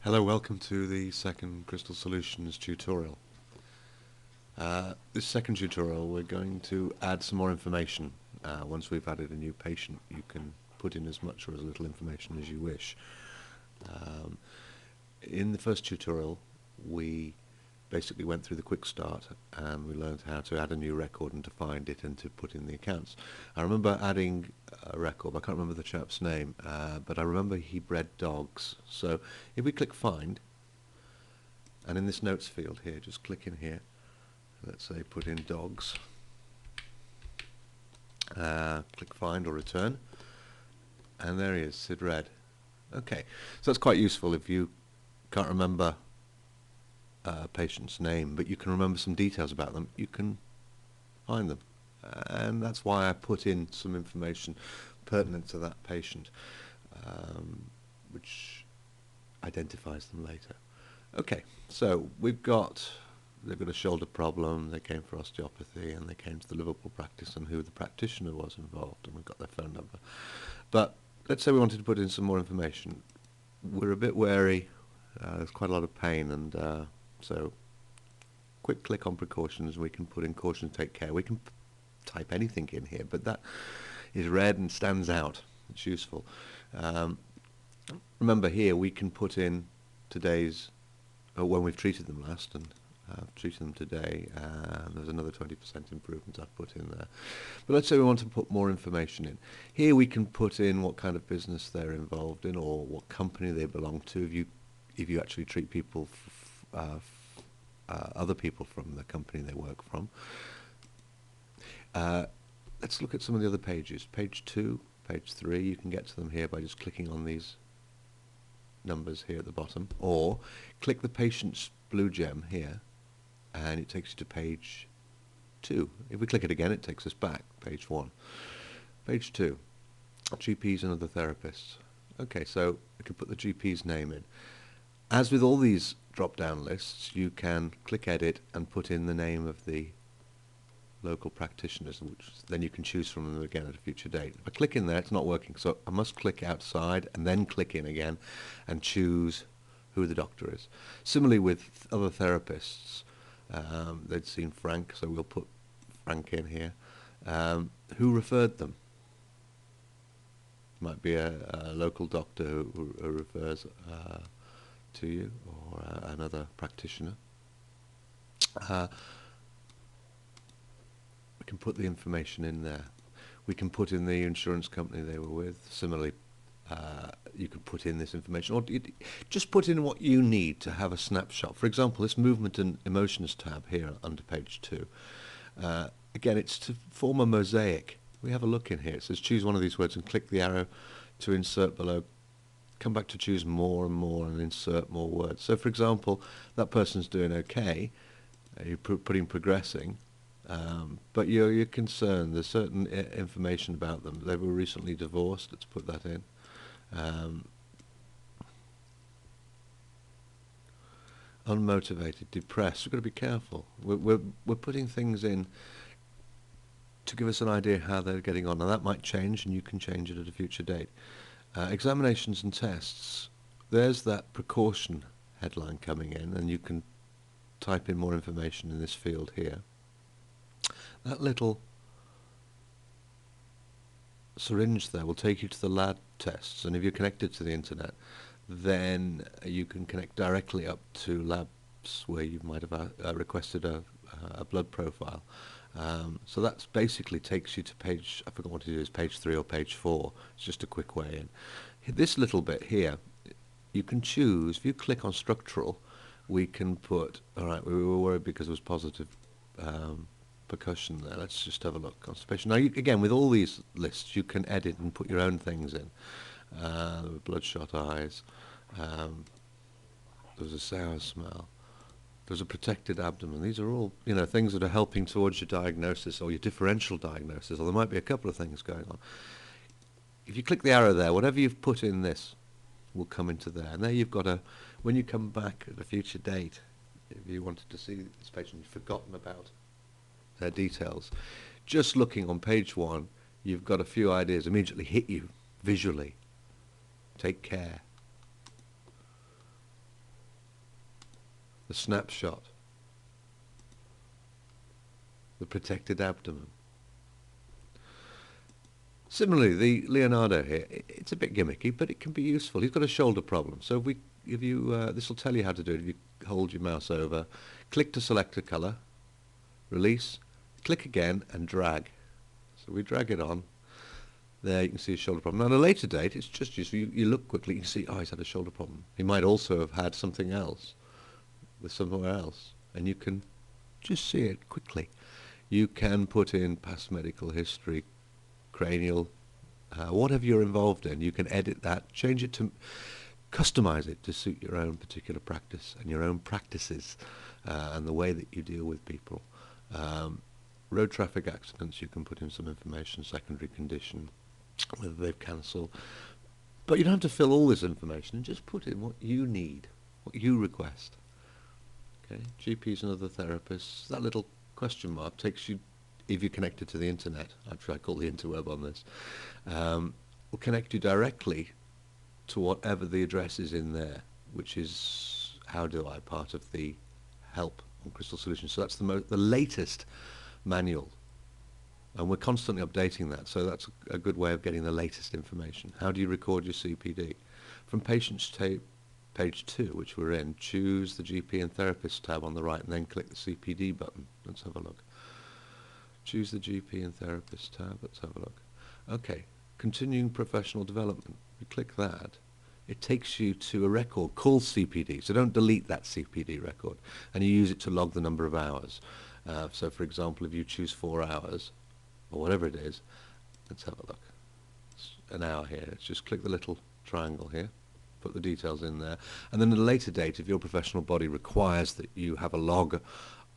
Hello, welcome to the second CrystalSolutions tutorial. This second tutorial we're going to add some more information. Once we've added a new patient, you can put in as much or as little information as you wish. In the first tutorial we basically went through the quick start and we learned how to add a new record and to find it and to put in the accounts. I remember adding a record, I can't remember the chap's name, but I remember he bred dogs. So if we click find, and in this notes field here, just click in here, let's say put in dogs, click find or return, and there he is, Sid Red. Okay, so that's quite useful if you can't remember a patient's name, but you can remember some details about them, you can find them. And that's why I put in some information pertinent to that patient, which identifies them later. Okay, so they've got a shoulder problem, they came for osteopathy, and they came to the Liverpool practice and who the practitioner was involved, and we've got their phone number. But let's say we wanted to put in some more information. We're a bit wary, there's quite a lot of pain, and so quick click on precautions, we can put in caution, take care. We can type anything in here, but that is red and stands out. It's useful. Remember here we can put in today's, when we've treated them last, and treated them today, and there's another 20% improvement I've put in there. But let's say we want to put more information in. Here we can put in what kind of business they're involved in or what company they belong to. If you actually treat people, other people from the company they work from. Let's look at some of the other pages. Page 2, page 3, you can get to them here by just clicking on these numbers here at the bottom, or click the patient's blue gem here and it takes you to page 2. If we click it again, it takes us back, page 1. Page 2, GPs and other therapists. Okay, so we can put the GP's name in. As with all these drop-down lists, you can click edit and put in the name of the local practitioners, which then you can choose from them again at a future date. If I click in there, it's not working, so I must click outside and then click in again and choose who the doctor is. Similarly with other therapists, they'd seen Frank, so we'll put Frank in here. Who referred them? Might be a local doctor who refers to you, or another practitioner. We can put the information in there. We can put in the insurance company they were with. Similarly, you could put in this information, or just put in what you need to have a snapshot. For example, this movement and emotions tab here under page 2. Again, it's to form a mosaic. We have a look in here. It says choose one of these words and click the arrow to insert below. Come back to choose more and more and insert more words. So for example, that person's doing okay, you're putting progressing, but you're concerned. There's certain information about them. They were recently divorced. Let's put that in. Unmotivated, depressed. We've got to be careful. We're putting things in to give us an idea how they're getting on. Now that might change, and you can change it at a future date. Examinations and tests. There's that precaution headline coming in, and you can type in more information in this field here. That little syringe there will take you to the lab tests, and if you're connected to the internet, then you can connect directly up to labs where you might have requested a blood profile. So that basically takes you to page, I forgot what it is, page 3 or page 4. It's just a quick way in. This little bit here, you can choose, if you click on structural, we can put, alright, we were worried because it was positive percussion there. Let's just have a look. Constipation. Now, again, with all these lists, you can edit and put your own things in. Bloodshot eyes. There was a sour smell. There's a protected abdomen. These are all, things that are helping towards your diagnosis or your differential diagnosis, or there might be a couple of things going on. If you click the arrow there, whatever you've put in this will come into there. And there you've got when you come back at a future date, if you wanted to see this patient, you've forgotten about their details, just looking on page 1, you've got a few ideas immediately hit you visually. Take care. the snapshot, the protected abdomen. Similarly, the Leonardo here, it's a bit gimmicky, but it can be useful. He's got a shoulder problem. So this will tell you how to do it. If you hold your mouse over, click to select a color, release, click again, and drag. So we drag it on. There you can see his shoulder problem. Now, at a later date, it's just useful. You look quickly, you can see, oh, he's had a shoulder problem. He might also have had something else with somewhere else, and you can just see it quickly. You can put in past medical history, cranial, whatever you're involved in. You can edit that, change it to, customize it to suit your own particular practice and your own practices and the way that you deal with people. Road traffic accidents, you can put in some information, secondary condition, whether they've cancelled. But you don't have to fill all this information, and just put in what you need, what you request. Okay, GPs and other therapists, that little question mark takes you, if you're connected to the internet, actually I call the interweb on this, will connect you directly to whatever the address is in there, which is How Do I, part of the help on CrystalSolutions. So that's the latest manual, and we're constantly updating that, so that's a good way of getting the latest information. How do you record your CPD? From Patients Tape, page 2, which we're in, choose the GP and Therapist tab on the right, and then click the CPD button. Let's have a look. Choose the GP and Therapist tab. Let's have a look. Okay, continuing professional development. You click that. It takes you to a record called CPD. So don't delete that CPD record, and you use it to log the number of hours. So, for example, if you choose 4 hours, or whatever it is, let's have a look. It's an hour here. Let's just click the little triangle here, put the details in there, and then at a later date, if your professional body requires that you have a log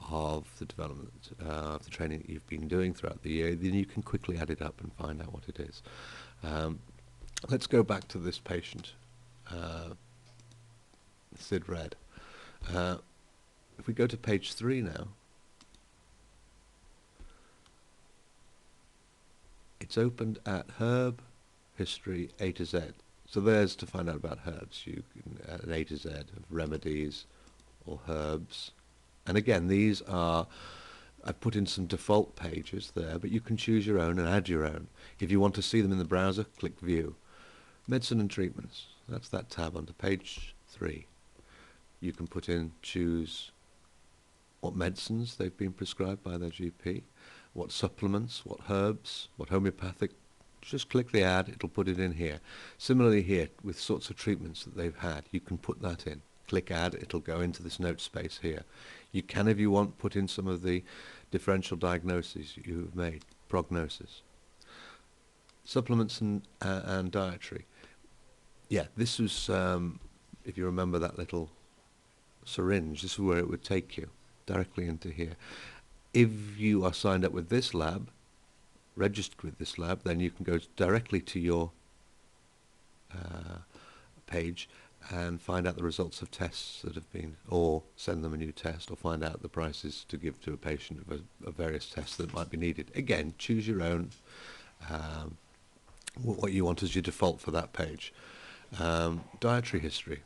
of the development, of the training that you've been doing throughout the year, then you can quickly add it up and find out what it is. Let's go back to this patient, Sid Red. If we go to page 3 now, it's opened at Herb History A to Z. So there's to find out about herbs. You can add an A to Z of remedies or herbs. And again, these are, I've put in some default pages there, but you can choose your own and add your own. If you want to see them in the browser, click View. Medicine and Treatments, that's that tab under page 3. You can put in, choose what medicines they've been prescribed by their GP, what supplements, what herbs, what homeopathic. Just click the add, it'll put it in here. Similarly here, with sorts of treatments that they've had, you can put that in. Click add, it'll go into this note space here. You can, if you want, put in some of the differential diagnoses you have made, prognosis. Supplements and dietary. Yeah, this was, if you remember that little syringe, this is where it would take you, directly into here. If you are signed up with this lab, registered with this lab, then you can go directly to your page and find out the results of tests that have been, or send them a new test, or find out the prices to give to a patient of various tests that might be needed. Again, choose your own, what you want as your default for that page. Dietary history.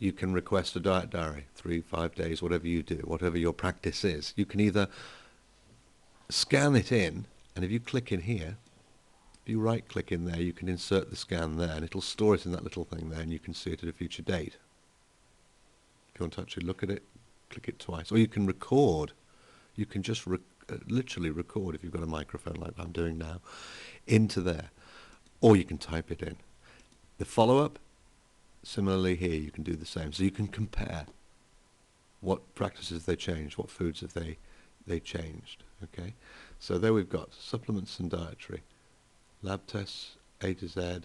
You can request a diet diary, 3, 5 days, whatever you do, whatever your practice is. You can either scan it in, and if you click in here, if you right click in there, you can insert the scan there, and it'll store it in that little thing there, and you can see it at a future date. If you want to actually look at it, click it twice. Or you can record. You can just literally record, if you've got a microphone like I'm doing now, into there. Or you can type it in. The follow-up, similarly here, you can do the same. So you can compare what practices they changed, what foods have they changed. Okay, so there we've got supplements and dietary, lab tests, A to Z,